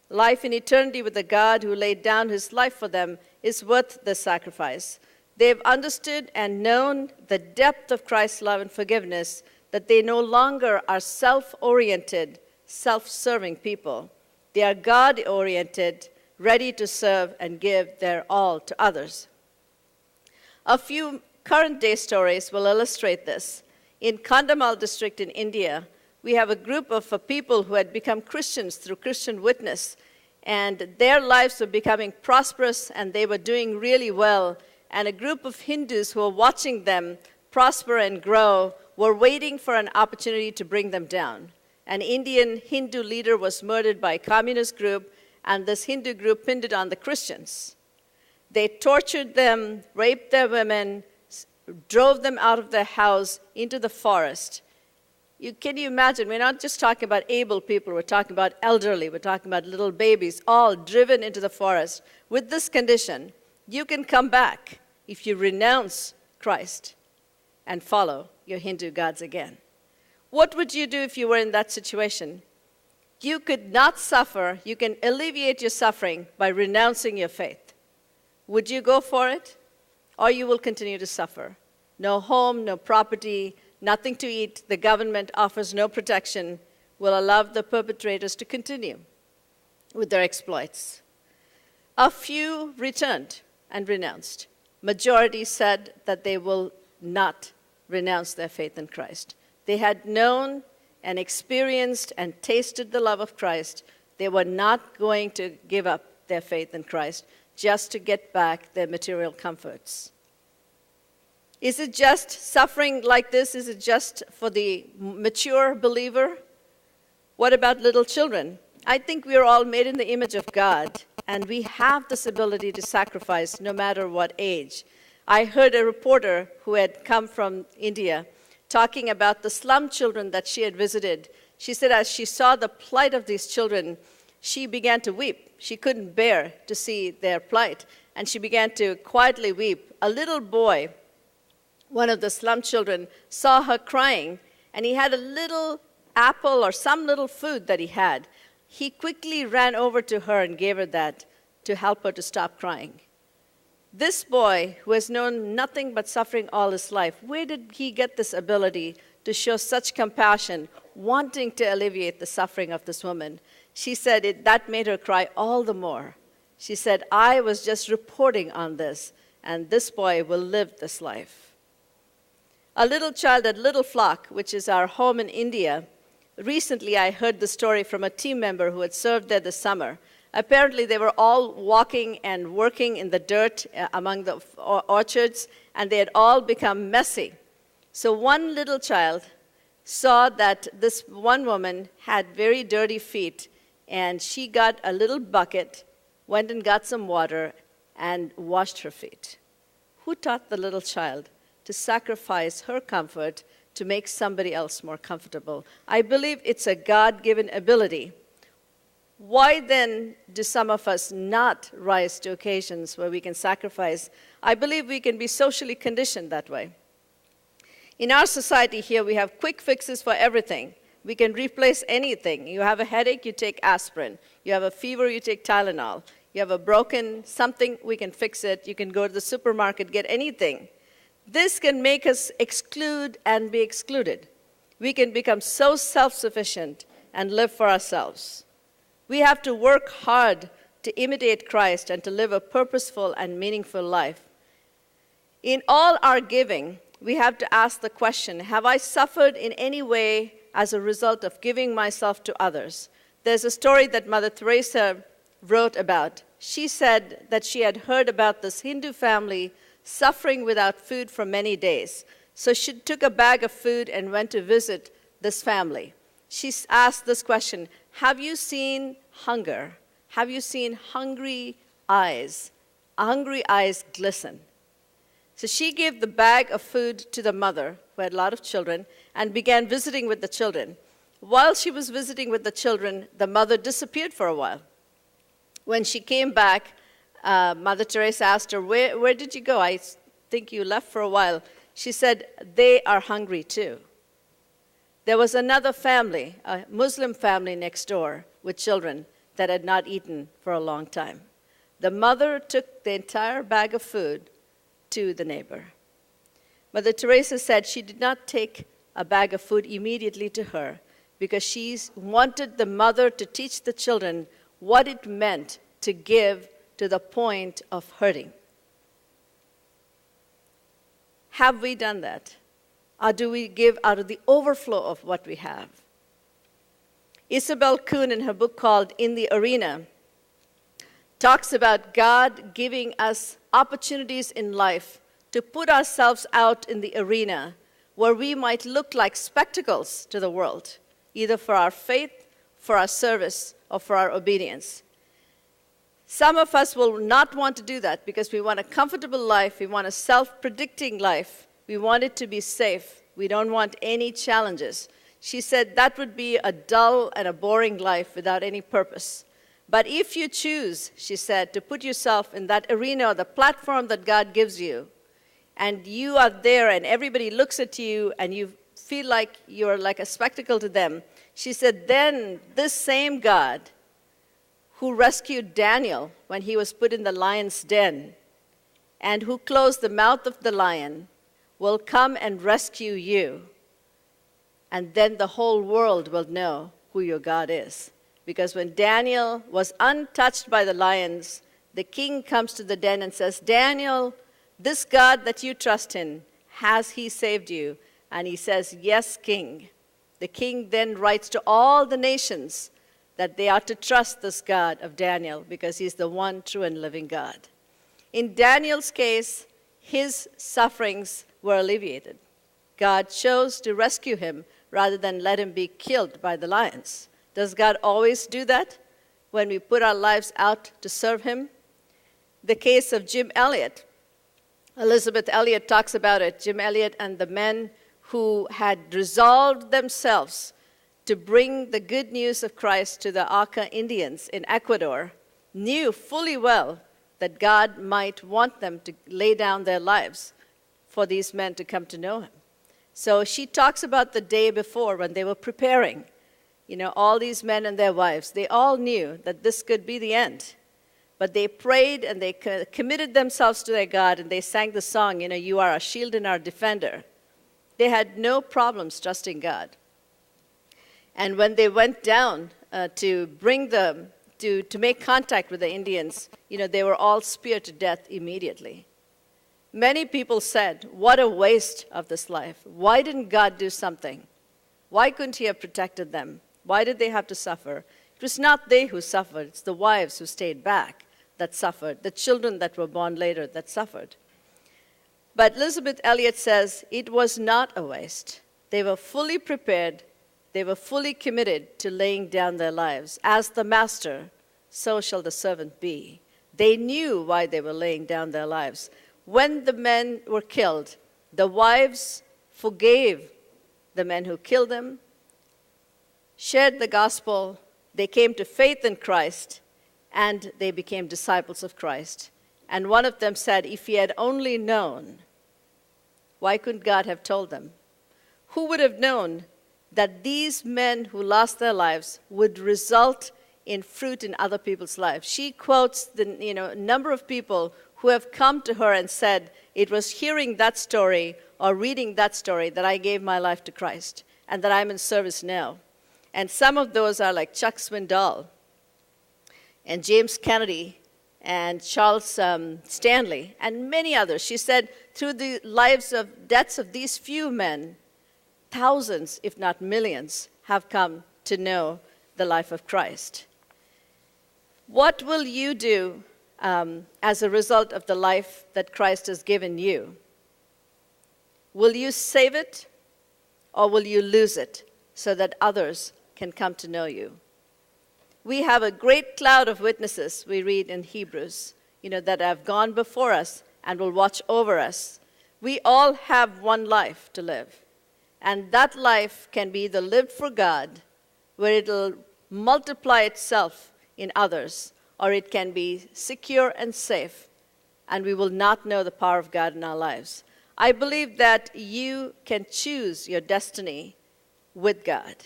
Life in eternity with the God who laid down his life for them is worth the sacrifice. They've understood and known the depth of Christ's love and forgiveness, that they no longer are self-oriented, self-serving people. They are God-oriented, ready to serve and give their all to others. A few current-day stories will illustrate this. In Kandhamal district in India, we have a group of people who had become Christians through Christian witness, and their lives were becoming prosperous, and they were doing really well. And a group of Hindus who were watching them prosper and grow were waiting for an opportunity to bring them down. An Indian Hindu leader was murdered by a communist group, and this Hindu group pinned it on the Christians. They tortured them, raped their women, drove them out of their house into the forest. Can you imagine? We're not just talking about able people, we're talking about elderly, we're talking about little babies, all driven into the forest with this condition: you can come back if you renounce Christ and follow your Hindu gods again. What would you do if you were in that situation? You could not suffer. You can alleviate your suffering by renouncing your faith. Would you go for it? Or you will continue to suffer? No home, no property, nothing to eat. The government offers no protection. Will allow the perpetrators to continue with their exploits. A few returned and renounced. Majority said that they will not renounce their faith in Christ. They had known and experienced and tasted the love of Christ. They were not going to give up their faith in Christ just to get back their material comforts. Is it just suffering like this? Is it just for the mature believer? What about little children? I think we are all made in the image of God, and we have this ability to sacrifice no matter what age. I heard a reporter who had come from India talking about the slum children that she had visited. She said as she saw the plight of these children, she began to weep. She couldn't bear to see their plight, and she began to quietly weep. A little boy, one of the slum children, saw her crying, and he had a little apple or some little food that he had. He quickly ran over to her and gave her that to help her to stop crying. This boy, who has known nothing but suffering all his life, where did he get this ability to show such compassion, wanting to alleviate the suffering of this woman? She said that made her cry all the more. She said, I was just reporting on this, and this boy will live this life. A little child at Little Flock, which is our home in India, recently I heard the story from a team member who had served there this summer. Apparently, they were all walking and working in the dirt among the orchards, and they had all become messy. So one little child saw that this one woman had very dirty feet, and she got a little bucket, went and got some water, and washed her feet. Who taught the little child to sacrifice her comfort to make somebody else more comfortable? I believe it's a God-given ability. Why then do some of us not rise to occasions where we can sacrifice? I believe we can be socially conditioned that way. In our society here, we have quick fixes for everything. We can replace anything. You have a headache, you take aspirin. You have a fever, you take Tylenol. You have a broken something, we can fix it. You can go to the supermarket, get anything. This can make us exclude and be excluded. We can become so self-sufficient and live for ourselves. We have to work hard to imitate Christ and to live a purposeful and meaningful life. In all our giving, we have to ask the question, have I suffered in any way as a result of giving myself to others? There's a story that Mother Teresa wrote about. She said that she had heard about this Hindu family suffering without food for many days. So she took a bag of food and went to visit this family. She asked this question, have you seen hunger? Have you seen hungry eyes? Hungry eyes glisten. So she gave the bag of food to the mother, who had a lot of children, and began visiting with the children. While she was visiting with the children, the mother disappeared for a while. When she came back, Mother Teresa asked her, where did you go? I think you left for a while. She said, they are hungry too. There was another family, a Muslim family next door with children. that had not eaten for a long time. The mother took the entire bag of food to the neighbor. Mother Teresa said she did not take a bag of food immediately to her because she wanted the mother to teach the children what it meant to give to the point of hurting. Have we done that? Or do we give out of the overflow of what we have? Isabel Kuhn, in her book called In the Arena, talks about God giving us opportunities in life to put ourselves out in the arena where we might look like spectacles to the world, either for our faith, for our service, or for our obedience. Some of us will not want to do that because we want a comfortable life, we want a self-predicting life, we want it to be safe, we don't want any challenges. She said that would be a dull and a boring life without any purpose. But if you choose, she said, to put yourself in that arena or the platform that God gives you, and you are there and everybody looks at you and you feel like you're like a spectacle to them, she said, then this same God who rescued Daniel when he was put in the lion's den and who closed the mouth of the lion will come and rescue you. And then the whole world will know who your God is. Because when Daniel was untouched by the lions, the king comes to the den and says, Daniel, this God that you trust in, has he saved you? And he says, yes, king. The king then writes to all the nations that they are to trust this God of Daniel because he's the one true and living God. In Daniel's case, his sufferings were alleviated. God chose to rescue him rather than let him be killed by the lions. Does God always do that when we put our lives out to serve him? The case of Jim Elliot. Elizabeth Elliot talks about it. Jim Elliot and the men who had resolved themselves to bring the good news of Christ to the Auca Indians in Ecuador knew fully well that God might want them to lay down their lives for these men to come to know him. So she talks about the day before when they were preparing. You know, all these men and their wives, they all knew that this could be the end. But they prayed and they committed themselves to their God and they sang the song, you know, you are our shield and our defender. They had no problems trusting God. And when they went down to bring them, to make contact with the Indians, you know, they were all speared to death immediately. Many people said, what a waste of this life. Why didn't God do something? Why couldn't he have protected them? Why did they have to suffer? It was not they who suffered. It's the wives who stayed back that suffered, the children that were born later that suffered. But Elizabeth Elliot says it was not a waste. They were fully prepared. They were fully committed to laying down their lives. As the master, so shall the servant be. They knew why they were laying down their lives. When the men were killed, the wives forgave the men who killed them, shared the gospel, they came to faith in Christ, and they became disciples of Christ. And one of them said, if he had only known, why couldn't God have told them? Who would have known that these men who lost their lives would result in fruit in other people's lives? She quotes the number of people who have come to her and said, it was hearing that story or reading that story that I gave my life to Christ and that I'm in service now. And some of those are like Chuck Swindoll and James Kennedy and Charles Stanley and many others. She said through the deaths of these few men, thousands, if not millions, have come to know the life of Christ. What will you do as a result of the life that Christ has given you? Will you save it or will you lose it so that others can come to know you? We have a great cloud of witnesses, we read in Hebrews, that have gone before us and will watch over us. We all have one life to live. And that life can be either lived for God, where it'll multiply itself in others, or it can be secure and safe, and we will not know the power of God in our lives. I believe that you can choose your destiny with God.